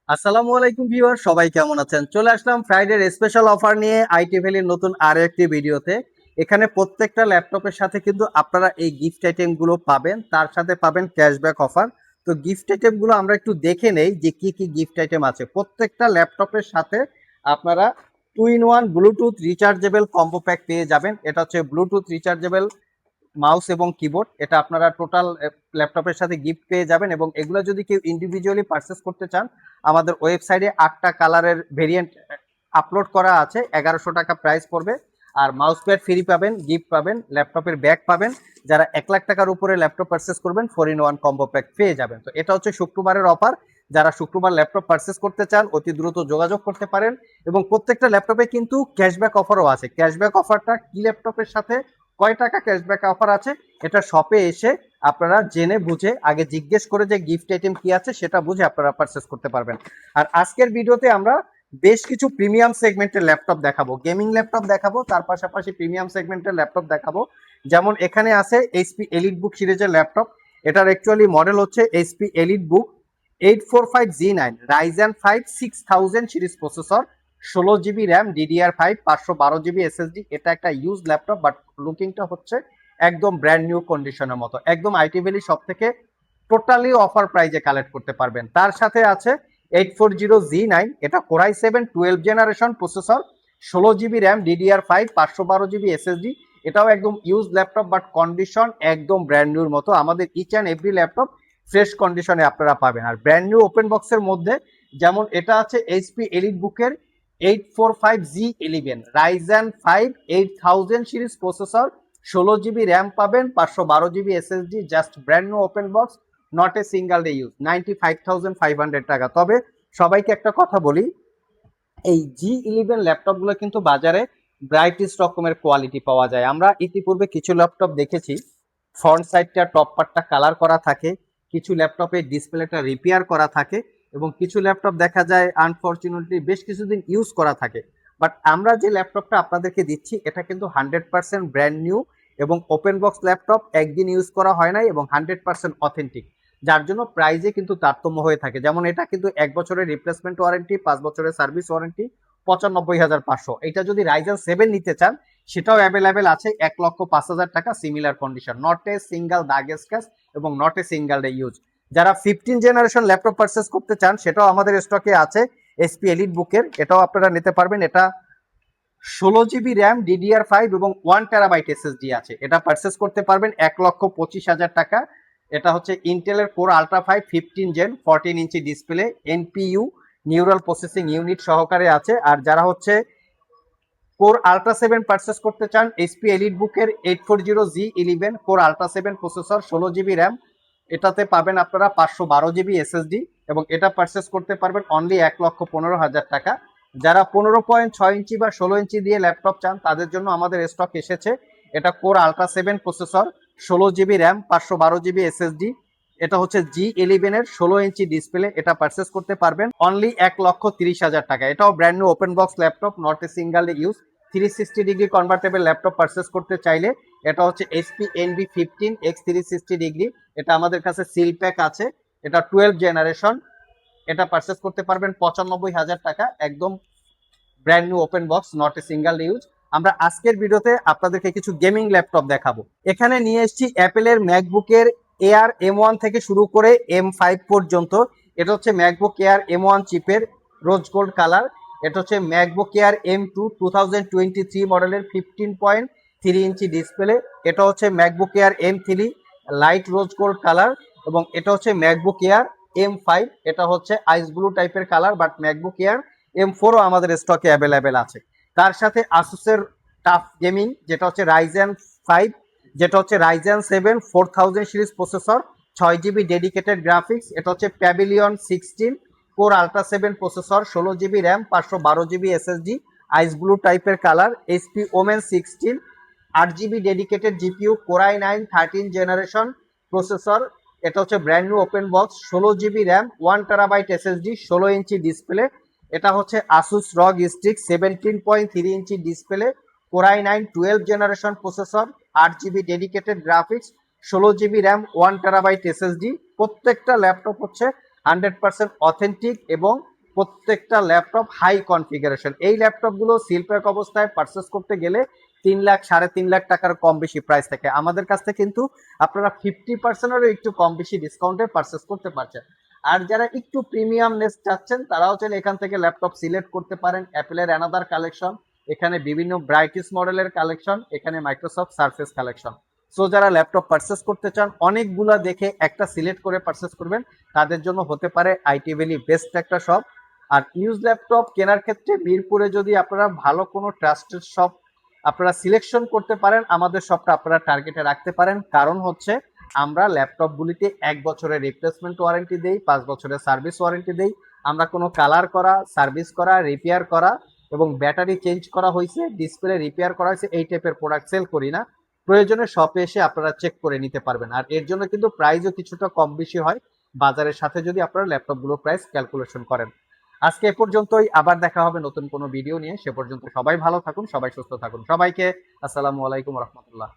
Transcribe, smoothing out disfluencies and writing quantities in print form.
আসসালামু আলাইকুম ভিউয়ার, সবাই কেমন আছেন? চলে আসলাম ফ্রাইডের স্পেশাল অফার নিয়ে আইটি ভ্যালির নতুন আরো একটি ভিডিওতে। এখানে প্রত্যেকটা ল্যাপটপের সাথে কিন্তু আপনারা এই গিফট আইটেম গুলো পাবেন, তার সাথে পাবেন ক্যাশব্যাক অফার। তো গিফট আইটেম গুলো আমরা একটু দেখে নেই যে কি কি গিফট আইটেম আছে। প্রত্যেকটা ল্যাপটপের সাথে আপনারা 2-in-1 Bluetooth rechargeable combo pack পেয়ে যাবেন। এটা হচ্ছে ব্লুটুথ রিচার্জেবল মাউস এবং কিবোর্ড, এটা আপনারা টোটাল ল্যাপটপের সাথে গিফট পেয়ে যাবেন। এবং এগুলো যদি কেউ ইন্ডিভিজুয়ালি পারচেস করতে চান, আমাদের ওয়েবসাইটে 8টা কালারের ভেরিয়েন্ট আপলোড করা আছে, 1100 টাকা প্রাইস পড়বে। আর মাউস প্যাড ফ্রি পাবেন, গিফট পাবেন, ল্যাপটপের ব্যাগ পাবেন। যারা 1 লাখ টাকার উপরে ল্যাপটপ পারচেস করবেন 4-in-1 কম্বো প্যাক পেয়ে যাবেন। তো এটা হচ্ছে শুক্রবারের অফার। যারা শুক্রবার ল্যাপটপ পারচেস করতে চান অতি দ্রুত যোগাযোগ করতে পারেন। এবং প্রত্যেকটা ল্যাপটপে কিন্তু ক্যাশব্যাক অফারও আছে। ক্যাশব্যাক অফারটা কি ল্যাপটপের সাথে কয় টাকা ক্যাশব্যাক অফার আছে, এটা শপে এসে আপনারা জেনে বুঝে আগে জিজ্ঞেস করে যে গিফট আইটেম কি আছে সেটা বুঝে আপনারা পারচেস করতে পারবেন। আর আজকের ভিডিওতে আমরা বেশ কিছু প্রিমিয়াম সেগমেন্টের ল্যাপটপ দেখাবো, গেমিং ল্যাপটপ দেখাবো, তার পাশাপাশি প্রিমিয়াম সেগমেন্টের ল্যাপটপ দেখাবো। যেমন এখানে আছে এইচপি এলিট বুক সিরিজের ল্যাপটপ। এটার অ্যাকচুয়ালি মডেল হচ্ছে এইচপি এলিট বুক 845G9 Ryzen 5 6000 series processor, 16 GB RAM, DDR5, 512 GB SSD। এটা একটা ইউজ ল্যাপটপ, বাট লুকিংটা হচ্ছে একদম ব্র্যান্ড নিউ কন্ডিশনের মতো। একদম আইটি ভ্যালি সব থেকে টোটালি অফার প্রাইজে কালেক্ট করতে পারবেন। তার সাথে আছে 840G9, এটা core i 7 12 generation processor, 16 GB RAM, DDR5, 512 GB SSD। এটাও একদম ইউজ ল্যাপটপ, বাট কন্ডিশন একদম ব্র্যান্ড নিউর মতো। আমাদের each and every laptop fresh কন্ডিশনে আপনারা পাবেন। আর ব্র্যান্ড নিউ ওপেন বক্সের মধ্যে যেমন এটা আছে এইচপি এলিট বুকের 845G11 Ryzen 5 8000 series processor, 16 GB RAM পাবেন, 512 GB SSD। Just brand new open box, not a single day use, 95,500 টাকা। তবে সবাইকে একটা কথা বলি, এই G11 ল্যাপটপগুলো কিন্তু বাজারে ব্রাইটেস্ট রকমের কোয়ালিটি পাওয়া যায়। আমরা ইতিপূর্বে কিছু ল্যাপটপ দেখেছি ফ্রন্ট সাইডটা টপ পার্টটা কালার করা থাকে, কিছু ল্যাপটপে ডিসপ্লেটা রিপেয়ার করা থাকে, এবং কিছু ল্যাপটপ দেখা যায় আনফরচুনেটলি বেশ কিছুদিন ইউজ করা থাকে। বাট আমরা যে ল্যাপটপটা আপনাদেরকে দিচ্ছি এটা কিন্তু 100% ব্র্যান্ড নিউ এবং ওপেন বক্স ল্যাপটপ, একদিন ইউজ করা হয় নাই এবং 100% অথেন্টিক। যার জন্য প্রাইজে কিন্তু তারতম্য হয়ে থাকে। যেমন এটা কিন্তু 1 বছরের রিপ্লেসমেন্ট ওয়ারেন্টি, 5 বছরের সার্ভিস ওয়ারেন্টি, 95,500। এটা যদি রাইজেন 7 নিতে চান সেটাও অ্যাভেলেবেল আছে 1,05,000 টাকা, similar condition, not a single দাগ স্ক্র্যাচ এবং not a single day use. যারা 15 জেনারেশন ল্যাপটপ পারচেস করতে চান সেটাও আমাদের স্টকে আছে এসপি এলিট বুকের, এটাও আপনারা নিতে পারবেন। এটা 16 GB র্যাম, DDR5 এবং 1 TB SSD আছে। এটা পারচেস করতে পারবেন 1,25,000 টাকা। এটা হচ্ছে ইন্টেলের core ultra 5 15 gen, 14 inch display, NPU neural processing unit সহকারে আছে। আর যারা হচ্ছে কোর আলট্রা 7 পারচেস করতে চান, এইচপি এলিট বুকের 840G11 core ultra 7 processor, 16 GB RAM, এটাতে পাবেন আপনারা 512 GB SSD। এবং এটা পারচেস করতে পারবেন অনলি 1,15,000 টাকা। যারা 15.6 ইঞ্চি বা 16 ইঞ্চি দিয়ে ল্যাপটপ চান তাদের জন্য আমাদের স্টক এসেছে। এটা core ultra 7 processor, 16 GB RAM, 512 GB SSD। এটা হচ্ছে G11 এর 16 ইঞ্চি ডিসপ্লে। এটা পারচেস করতে পারবেন অনলি 1,30,000 টাকা। এটাও brand new open box laptop, not a single use. 360 degree convertible laptop purchase করতে চাইলে এটা হচ্ছে এইচপি এনভি 15 x 360 ডিগ্রি। এটা আমাদের কাছে সিল প্যাক আছে, এটা 12 জেনারেশন। এটা পারচেস করতে পারবেন 95,000 টাকা, একদম brand new open box, not a single use. আমরা আজকের ভিডিওতে আপনাদেরকে কিছু গেমিং ল্যাপটপ দেখাবো। এখানে নিয়ে এসেছি অ্যাপেলের ম্যাকবুকের এয়ার M1 থেকে শুরু করে M5 পর্যন্ত। এটা হচ্ছে ম্যাকবুক এয়ার M1 চিপের রোজ গোল্ড কালার। এটা হচ্ছে ম্যাকবুক এয়ার M2 2023 মডেলের 15.3 ইঞ্চি ডিসপ্লে। এটা হচ্ছে MacBook air M3 light rose gold colour. এবং এটা হচ্ছে ম্যাকবুক এয়ার M5, এটা হচ্ছে আইস ব্লু টাইপের কালার, বাট ম্যাকবুক এয়ার M4ও আমাদের স্টকে অ্যাভেলেবেল আছে। তার সাথে আসুসের টাফ গেমিং, যেটা হচ্ছে রাইজেন 5, যেটা হচ্ছে Ryzen 7 4000 series processor, 6 GB dedicated graphics. এটা হচ্ছে pavilion 16 core ultra 7 processor, 16 GB RAM, 512 GB SSD, আইস ব্লু টাইপের colour. HP women 16 8 GB dedicated GPU, core i 9 13 generation processor. এটা হচ্ছে brand new open box, 16 GB RAM, 1 TB SSD, 16 inch display. এটা হচ্ছে Asus রগ stick 17.3 inch display, core i 9 12 generation processor, 8 GB dedicated graphics, 16 GB RAM, 1 TB SSD। প্রত্যেকটা laptop হচ্ছে 100% authentic এবং প্রত্যেকটা laptop high configuration. এই ল্যাপটপগুলো সিল প্যাক অবস্থায় পারচেস করতে গেলে 3 লাখ 3.5 লাখ টাকার কম বেশি প্রাইস থাকে। আমাদের কাছ থেকে কিন্তু আপনারা 50%এরও একটু কম বেশি ডিসকাউন্টে পারচেস করতে পারছেন। আর যারা একটু প্রিমিয়ামনেস চাচ্ছেন তারাও চাইলে এখান থেকে ল্যাপটপ সিলেক্ট করতে পারেন। অ্যাপেলের অ্যানাদার কালেকশন, এখানে বিভিন্ন ব্রাইটিস মডেলের কালেকশন, এখানে মাইক্রোসফট সারফেস কালেকশন। সো যারা ল্যাপটপ পারচেস করতে চান অনেকগুলা দেখে একটা সিলেক্ট করে পারচেস করবেন, তাদের জন্য হতে পারে আইটি ভ্যালি বেস্ট একটা শপ। আর ইউজ ল্যাপটপ কেনার ক্ষেত্রে মিরপুরে যদি আপনারা ভালো কোনো ট্রাস্টেড শপ আপনারা সিলেকশন করতে পারেন, আমাদের শপটা আপনারা টার্গেটে রাখতে পারেন। কারণ হচ্ছে আমরা ল্যাপটপগুলিতে 1 বছরের রিপ্লেসমেন্ট ওয়ারেন্টি দেই, 5 বছরের সার্ভিস ওয়ারেন্টি দেই। আমরা কোনো কালার করা, সার্ভিস করা, রিপেয়ার করা এবং ব্যাটারি চেঞ্জ করা হয়েছে, ডিসপ্লে রিপেয়ার করা হয়েছে এই টাইপের প্রোডাক্ট সেল করি না। প্রয়োজনে শপে এসে আপনারা চেক করে নিতে পারবেন। আর এর জন্য কিন্তু প্রাইসও কিছুটা কম বেশি হয় বাজারের সাথে যদি আপনারা ল্যাপটপগুলোর প্রাইস ক্যালকুলেশন করেন। আজকে এ পর্যন্তই, আবার দেখা হবে নতুন কোনো ভিডিও নিয়ে। সে পর্যন্ত সবাই ভালো থাকুন, সবাই সুস্থ থাকুন। সবাইকে আসসালামু আলাইকুম রহমতুল্লাহ।